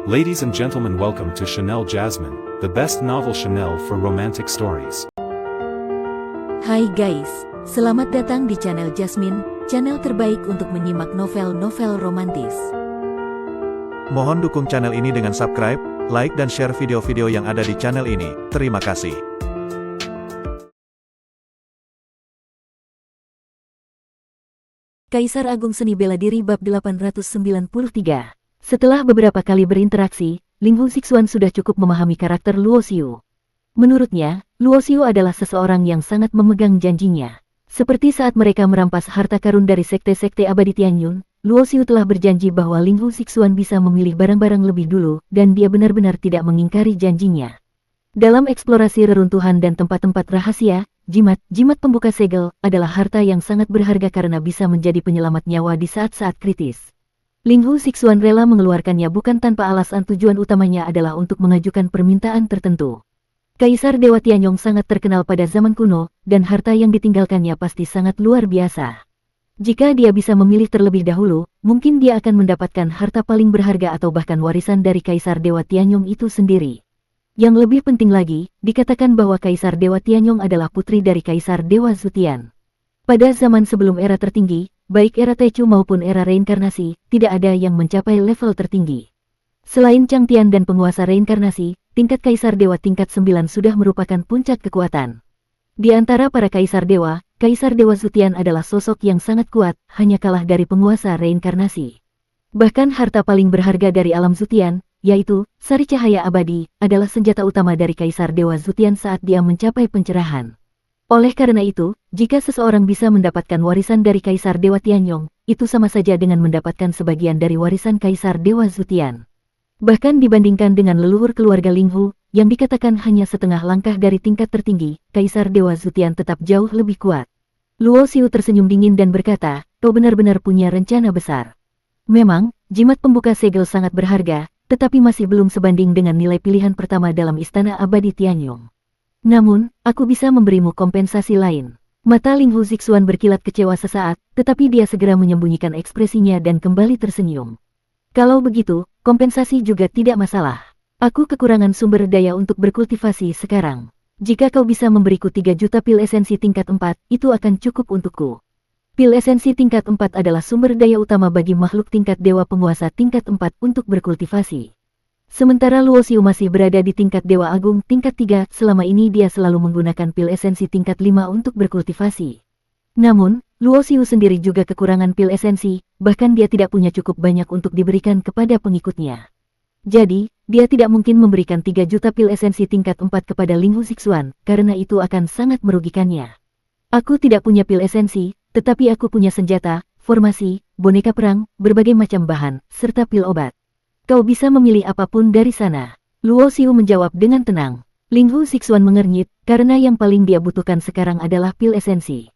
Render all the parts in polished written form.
Ladies and gentlemen, welcome to Chanel Jasmine, the best novel Chanel for romantic stories. Hai guys, selamat datang di channel Jasmine, channel terbaik untuk menyimak novel-novel romantis. Mohon dukung channel ini dengan subscribe, like dan share video-video yang ada di channel ini. Terima kasih. Kaisar Agung Seni Bela Diri bab 893. Setelah beberapa kali berinteraksi, Ling Hu Zixuan sudah cukup memahami karakter Luo Xiu. Menurutnya, Luo Xiu adalah seseorang yang sangat memegang janjinya. Seperti saat mereka merampas harta karun dari sekte-sekte abadi Tianyun, Luo Xiu telah berjanji bahwa Ling Hu Zixuan bisa memilih barang-barang lebih dulu, dan dia benar-benar tidak mengingkari janjinya. Dalam eksplorasi reruntuhan dan tempat-tempat rahasia, jimat pembuka segel adalah harta yang sangat berharga karena bisa menjadi penyelamat nyawa di saat-saat kritis. Ling Hu Zixuan rela mengeluarkannya bukan tanpa alasan, tujuan utamanya adalah untuk mengajukan permintaan tertentu. Kaisar Dewa Tianyong sangat terkenal pada zaman kuno, dan harta yang ditinggalkannya pasti sangat luar biasa. Jika dia bisa memilih terlebih dahulu, mungkin dia akan mendapatkan harta paling berharga atau bahkan warisan dari Kaisar Dewa Tianyong itu sendiri. Yang lebih penting lagi, dikatakan bahwa Kaisar Dewa Tianyong adalah putri dari Kaisar Dewa Zutian. Pada zaman sebelum era tertinggi, baik era Tecu maupun era reinkarnasi, tidak ada yang mencapai level tertinggi. Selain Chang Tian dan penguasa reinkarnasi, tingkat Kaisar Dewa tingkat 9 sudah merupakan puncak kekuatan. Di antara para Kaisar Dewa Zutian adalah sosok yang sangat kuat, hanya kalah dari penguasa reinkarnasi. Bahkan harta paling berharga dari alam Zutian, yaitu Sari Cahaya Abadi, adalah senjata utama dari Kaisar Dewa Zutian saat dia mencapai pencerahan. Oleh karena itu, jika seseorang bisa mendapatkan warisan dari Kaisar Dewa Tianyong, itu sama saja dengan mendapatkan sebagian dari warisan Kaisar Dewa Zutian. Bahkan dibandingkan dengan leluhur keluarga Ling Hu, yang dikatakan hanya setengah langkah dari tingkat tertinggi, Kaisar Dewa Zutian tetap jauh lebih kuat. Luo Xiu tersenyum dingin dan berkata, "Kau benar-benar punya rencana besar. Memang, jimat pembuka segel sangat berharga, tetapi masih belum sebanding dengan nilai pilihan pertama dalam Istana Abadi Tianyong. Namun, aku bisa memberimu kompensasi lain." Mata Ling Hu Zixuan berkilat kecewa sesaat, tetapi dia segera menyembunyikan ekspresinya dan kembali tersenyum. "Kalau begitu, kompensasi juga tidak masalah. Aku kekurangan sumber daya untuk berkultivasi sekarang. Jika kau bisa memberiku 3 juta pil esensi tingkat 4, itu akan cukup untukku." Pil esensi tingkat 4 adalah sumber daya utama bagi makhluk tingkat dewa penguasa tingkat 4 untuk berkultivasi. Sementara Luo Xiu masih berada di tingkat Dewa Agung tingkat 3, selama ini dia selalu menggunakan pil esensi tingkat 5 untuk berkultivasi. Namun, Luo Xiu sendiri juga kekurangan pil esensi, bahkan dia tidak punya cukup banyak untuk diberikan kepada pengikutnya. Jadi, dia tidak mungkin memberikan 3 juta pil esensi tingkat 4 kepada Ling Hu Zixuan, karena itu akan sangat merugikannya. "Aku tidak punya pil esensi, tetapi aku punya senjata, formasi, boneka perang, berbagai macam bahan, serta pil obat. Kau bisa memilih apapun dari sana." Luo Xiu menjawab dengan tenang. Ling Hu Zixuan mengernyit, karena yang paling dia butuhkan sekarang adalah pil esensi.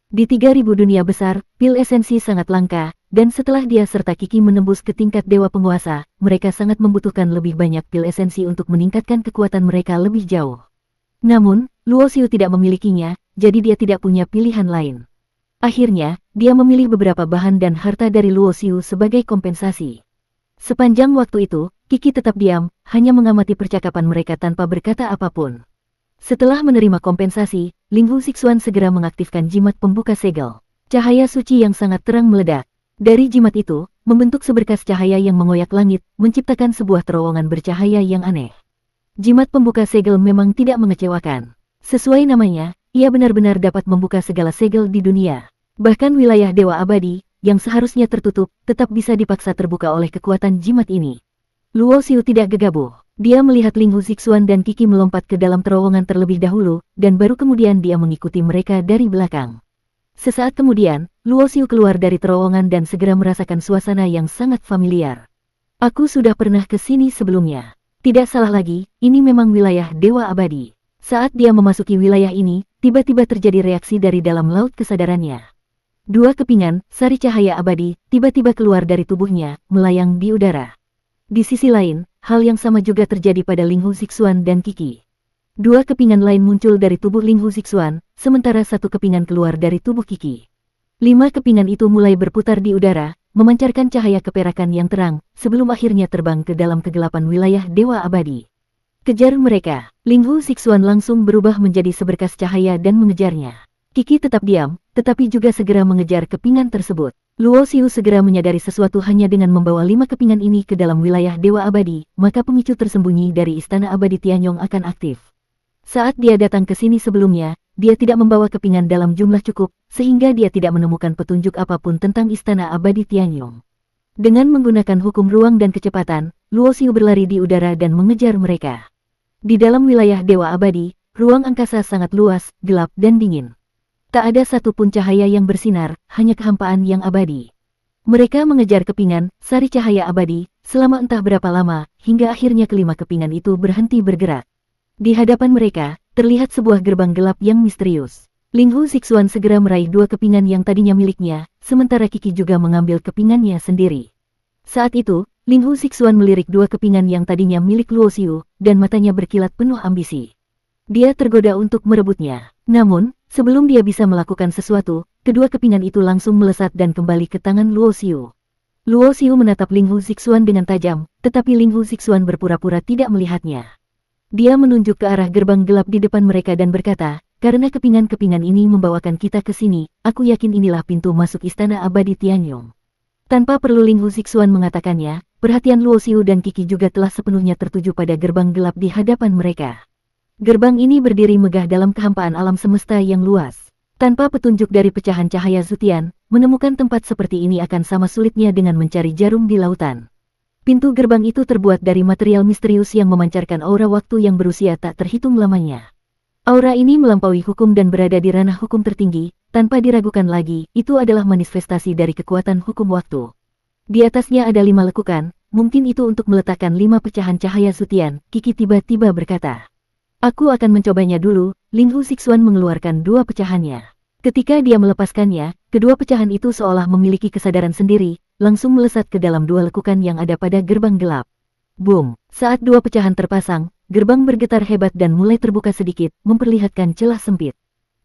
Di 3000 dunia besar, pil esensi sangat langka, dan setelah dia serta Kiki menembus ke tingkat dewa penguasa, mereka sangat membutuhkan lebih banyak pil esensi untuk meningkatkan kekuatan mereka lebih jauh. Namun, Luo Xiu tidak memilikinya, jadi dia tidak punya pilihan lain. Akhirnya, dia memilih beberapa bahan dan harta dari Luo Xiu sebagai kompensasi. Sepanjang waktu itu, Kiki tetap diam, hanya mengamati percakapan mereka tanpa berkata apapun. Setelah menerima kompensasi, Ling Hu Zixuan segera mengaktifkan jimat pembuka segel. Cahaya suci yang sangat terang meledak. Dari jimat itu, membentuk seberkas cahaya yang mengoyak langit, menciptakan sebuah terowongan bercahaya yang aneh. Jimat pembuka segel memang tidak mengecewakan. Sesuai namanya, ia benar-benar dapat membuka segala segel di dunia. Bahkan wilayah Dewa Abadi, yang seharusnya tertutup, tetap bisa dipaksa terbuka oleh kekuatan jimat ini. Luo Xiu tidak gegabah. Dia melihat Ling Hu Zixuan dan Kiki melompat ke dalam terowongan terlebih dahulu, dan baru kemudian dia mengikuti mereka dari belakang. Sesaat kemudian, Luo Xiu keluar dari terowongan dan segera merasakan suasana yang sangat familiar. "Aku sudah pernah ke sini sebelumnya. Tidak salah lagi, ini memang wilayah Dewa Abadi." Saat dia memasuki wilayah ini, tiba-tiba terjadi reaksi dari dalam laut kesadarannya. 2 kepingan, Sari Cahaya Abadi, tiba-tiba keluar dari tubuhnya, melayang di udara. Di sisi lain, hal yang sama juga terjadi pada Ling Hu Zixuan dan Kiki. 2 kepingan lain muncul dari tubuh Ling Hu Zixuan, sementara 1 kepingan keluar dari tubuh Kiki. 5 kepingan itu mulai berputar di udara, memancarkan cahaya keperakan yang terang, sebelum akhirnya terbang ke dalam kegelapan wilayah Dewa Abadi. Kejar mereka! Linghu Sixuan langsung berubah menjadi seberkas cahaya dan mengejarnya. Kiki tetap diam, tetapi juga segera mengejar kepingan tersebut. Luo Xiu segera menyadari sesuatu hanya dengan membawa 5 kepingan ini ke dalam wilayah Dewa Abadi, maka pemicu tersembunyi dari Istana Abadi Tianyong akan aktif. Saat dia datang ke sini sebelumnya, dia tidak membawa kepingan dalam jumlah cukup, sehingga dia tidak menemukan petunjuk apapun tentang Istana Abadi Tianyong. Dengan menggunakan hukum ruang dan kecepatan, Luo Xiu berlari di udara dan mengejar mereka. Di dalam wilayah Dewa Abadi, ruang angkasa sangat luas, gelap dan dingin. Tak ada satupun cahaya yang bersinar, hanya kehampaan yang abadi. Mereka mengejar kepingan, sari cahaya abadi, selama entah berapa lama, hingga akhirnya kelima kepingan itu berhenti bergerak. Di hadapan mereka, terlihat sebuah gerbang gelap yang misterius. Linghu Sixuan segera meraih 2 kepingan yang tadinya miliknya, sementara Kiki juga mengambil kepingannya sendiri. Saat itu, Linghu Sixuan melirik 2 kepingan yang tadinya milik Luo Xiu, dan matanya berkilat penuh ambisi. Dia tergoda untuk merebutnya. Namun, sebelum dia bisa melakukan sesuatu, kedua kepingan itu langsung melesat dan kembali ke tangan Luo Xiu. Luo Xiu menatap Linghu Sixuan dengan tajam, tetapi Linghu Sixuan berpura-pura tidak melihatnya. Dia menunjuk ke arah gerbang gelap di depan mereka dan berkata, "Karena kepingan-kepingan ini membawakan kita ke sini, aku yakin inilah pintu masuk Istana Abadi Tianyong." Tanpa perlu Linghu Sixuan mengatakannya, perhatian Luo Xiu dan Kiki juga telah sepenuhnya tertuju pada gerbang gelap di hadapan mereka. Gerbang ini berdiri megah dalam kehampaan alam semesta yang luas. Tanpa petunjuk dari pecahan cahaya Zutian, menemukan tempat seperti ini akan sama sulitnya dengan mencari jarum di lautan. Pintu gerbang itu terbuat dari material misterius yang memancarkan aura waktu yang berusia tak terhitung lamanya. Aura ini melampaui hukum dan berada di ranah hukum tertinggi, tanpa diragukan lagi, itu adalah manifestasi dari kekuatan hukum waktu. Di atasnya ada 5 lekukan, mungkin itu untuk meletakkan 5 pecahan cahaya Zutian. Kiki tiba-tiba berkata, "Aku akan mencobanya dulu." Linghu Sixuan mengeluarkan 2 pecahannya. Ketika dia melepaskannya, kedua pecahan itu seolah memiliki kesadaran sendiri, langsung melesat ke dalam 2 lekukan yang ada pada gerbang gelap. Boom! Saat 2 pecahan terpasang, gerbang bergetar hebat dan mulai terbuka sedikit, memperlihatkan celah sempit.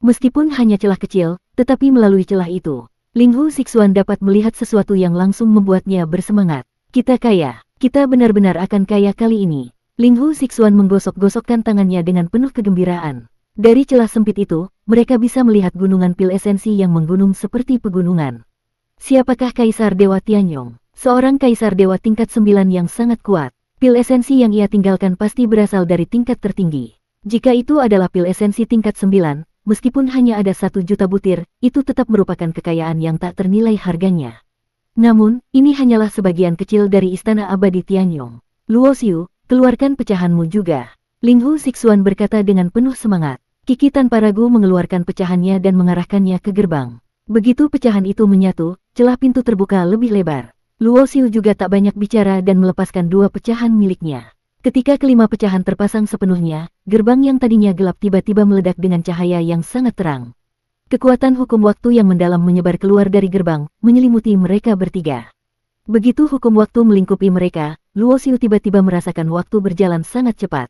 Meskipun hanya celah kecil, tetapi melalui celah itu, Linghu Sixuan dapat melihat sesuatu yang langsung membuatnya bersemangat. "Kita kaya, kita benar-benar akan kaya kali ini." Linghu Sixuan menggosok-gosokkan tangannya dengan penuh kegembiraan. Dari celah sempit itu, mereka bisa melihat gunungan pil esensi yang menggunung seperti pegunungan. Siapakah Kaisar Dewa Tianyong? Seorang Kaisar Dewa tingkat 9 yang sangat kuat. Pil esensi yang ia tinggalkan pasti berasal dari tingkat tertinggi. Jika itu adalah pil esensi tingkat 9, meskipun hanya ada 1 juta butir, itu tetap merupakan kekayaan yang tak ternilai harganya. Namun, ini hanyalah sebagian kecil dari Istana Abadi Tianyong. "Luo Xiu, keluarkan pecahanmu juga." Linghu Sixuan berkata dengan penuh semangat. Kiki tanpa ragu mengeluarkan pecahannya dan mengarahkannya ke gerbang. Begitu pecahan itu menyatu, celah pintu terbuka lebih lebar. Luo Xiu juga tak banyak bicara dan melepaskan 2 pecahan miliknya. Ketika kelima pecahan terpasang sepenuhnya, gerbang yang tadinya gelap tiba-tiba meledak dengan cahaya yang sangat terang. Kekuatan hukum waktu yang mendalam menyebar keluar dari gerbang, menyelimuti mereka bertiga. Begitu hukum waktu melingkupi mereka, Luo Xiu tiba-tiba merasakan waktu berjalan sangat cepat.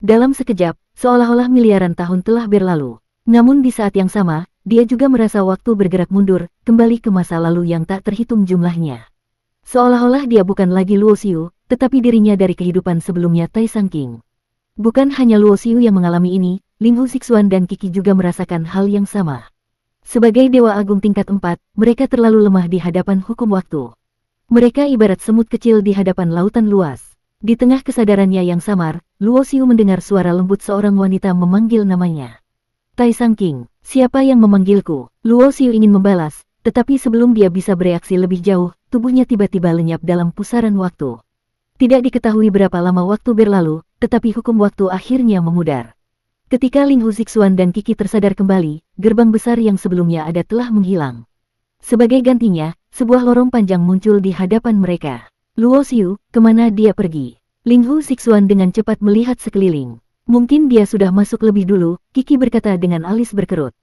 Dalam sekejap, seolah-olah miliaran tahun telah berlalu. Namun di saat yang sama, dia juga merasa waktu bergerak mundur, kembali ke masa lalu yang tak terhitung jumlahnya. Seolah-olah dia bukan lagi Luo Xiu, tetapi dirinya dari kehidupan sebelumnya Tai Sang King. Bukan hanya Luo Xiu yang mengalami ini, Linghu Sixuan dan Kiki juga merasakan hal yang sama. Sebagai Dewa Agung tingkat 4, mereka terlalu lemah di hadapan hukum waktu. Mereka ibarat semut kecil di hadapan lautan luas. Di tengah kesadarannya yang samar, Luo Xiu mendengar suara lembut seorang wanita memanggil namanya. "Tai Sang King, siapa yang memanggilku?" Luo Xiu ingin membalas, tetapi sebelum dia bisa bereaksi lebih jauh, tubuhnya tiba-tiba lenyap dalam pusaran waktu. Tidak diketahui berapa lama waktu berlalu, tetapi hukum waktu akhirnya memudar. Ketika Linghu Sixuan dan Kiki tersadar kembali, gerbang besar yang sebelumnya ada telah menghilang. Sebagai gantinya, sebuah lorong panjang muncul di hadapan mereka. "Luo Xiu, kemana dia pergi?" Linghu Sixuan dengan cepat melihat sekeliling. "Mungkin dia sudah masuk lebih dulu," Kiki berkata dengan alis berkerut.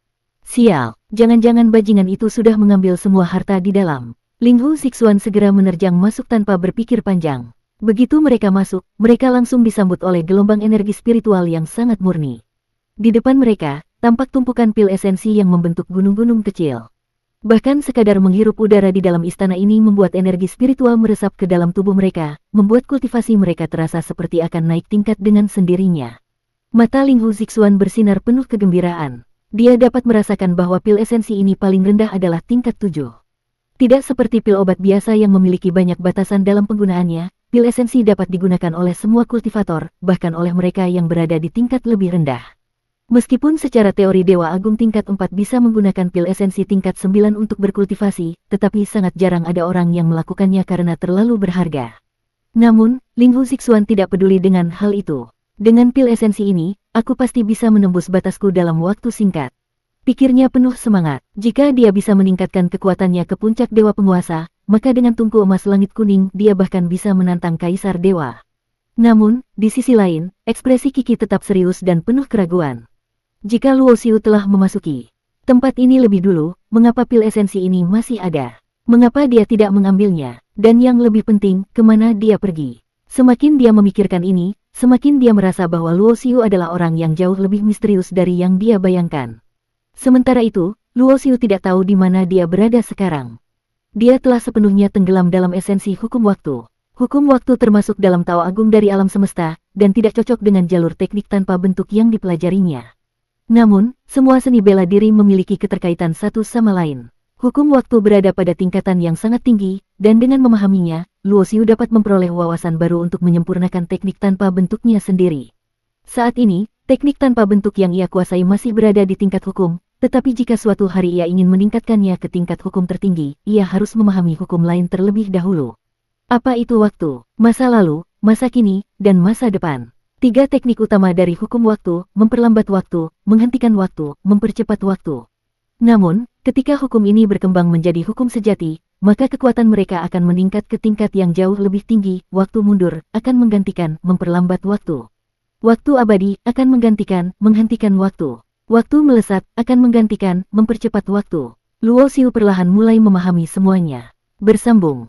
"Sial, jangan-jangan bajingan itu sudah mengambil semua harta di dalam." Linghu Sixuan segera menerjang masuk tanpa berpikir panjang. Begitu mereka masuk, mereka langsung disambut oleh gelombang energi spiritual yang sangat murni. Di depan mereka, tampak tumpukan pil esensi yang membentuk gunung-gunung kecil. Bahkan sekadar menghirup udara di dalam istana ini membuat energi spiritual meresap ke dalam tubuh mereka, membuat kultivasi mereka terasa seperti akan naik tingkat dengan sendirinya. Mata Linghu Zixuan bersinar penuh kegembiraan. Dia dapat merasakan bahwa pil esensi ini paling rendah adalah tingkat 7. Tidak seperti pil obat biasa yang memiliki banyak batasan dalam penggunaannya, pil esensi dapat digunakan oleh semua kultivator, bahkan oleh mereka yang berada di tingkat lebih rendah. Meskipun secara teori Dewa Agung tingkat 4 bisa menggunakan pil esensi tingkat 9 untuk berkultivasi, tetapi sangat jarang ada orang yang melakukannya karena terlalu berharga. Namun, Linghu Zixuan tidak peduli dengan hal itu. Dengan pil esensi ini, aku pasti bisa menembus batasku dalam waktu singkat. Pikirnya penuh semangat. Jika dia bisa meningkatkan kekuatannya ke puncak Dewa Penguasa, maka dengan tungku emas langit kuning dia bahkan bisa menantang Kaisar Dewa. Namun, di sisi lain, ekspresi Kiki tetap serius dan penuh keraguan. Jika Luo Xiu telah memasuki tempat ini lebih dulu, mengapa pil esensi ini masih ada? Mengapa dia tidak mengambilnya? Dan yang lebih penting, kemana dia pergi? Semakin dia memikirkan ini, semakin dia merasa bahwa Luo Xiu adalah orang yang jauh lebih misterius dari yang dia bayangkan. Sementara itu, Luo Xiu tidak tahu di mana dia berada sekarang. Dia telah sepenuhnya tenggelam dalam esensi hukum waktu. Hukum waktu termasuk dalam Tao Agung dari alam semesta, dan tidak cocok dengan jalur teknik tanpa bentuk yang dipelajarinya. Namun, semua seni bela diri memiliki keterkaitan satu sama lain. Hukum waktu berada pada tingkatan yang sangat tinggi, dan dengan memahaminya, Luo Xiu dapat memperoleh wawasan baru untuk menyempurnakan teknik tanpa bentuknya sendiri. Saat ini, teknik tanpa bentuk yang ia kuasai masih berada di tingkat hukum, tetapi jika suatu hari ia ingin meningkatkannya ke tingkat hukum tertinggi, ia harus memahami hukum lain terlebih dahulu. Apa itu waktu, masa lalu, masa kini, dan masa depan? 3 teknik utama dari hukum waktu, memperlambat waktu, menghentikan waktu, mempercepat waktu. Namun, ketika hukum ini berkembang menjadi hukum sejati, maka kekuatan mereka akan meningkat ke tingkat yang jauh lebih tinggi, waktu mundur, akan menggantikan, memperlambat waktu. Waktu abadi, akan menggantikan, menghentikan waktu. Waktu melesat, akan menggantikan, mempercepat waktu. Luo Xiu perlahan mulai memahami semuanya. Bersambung.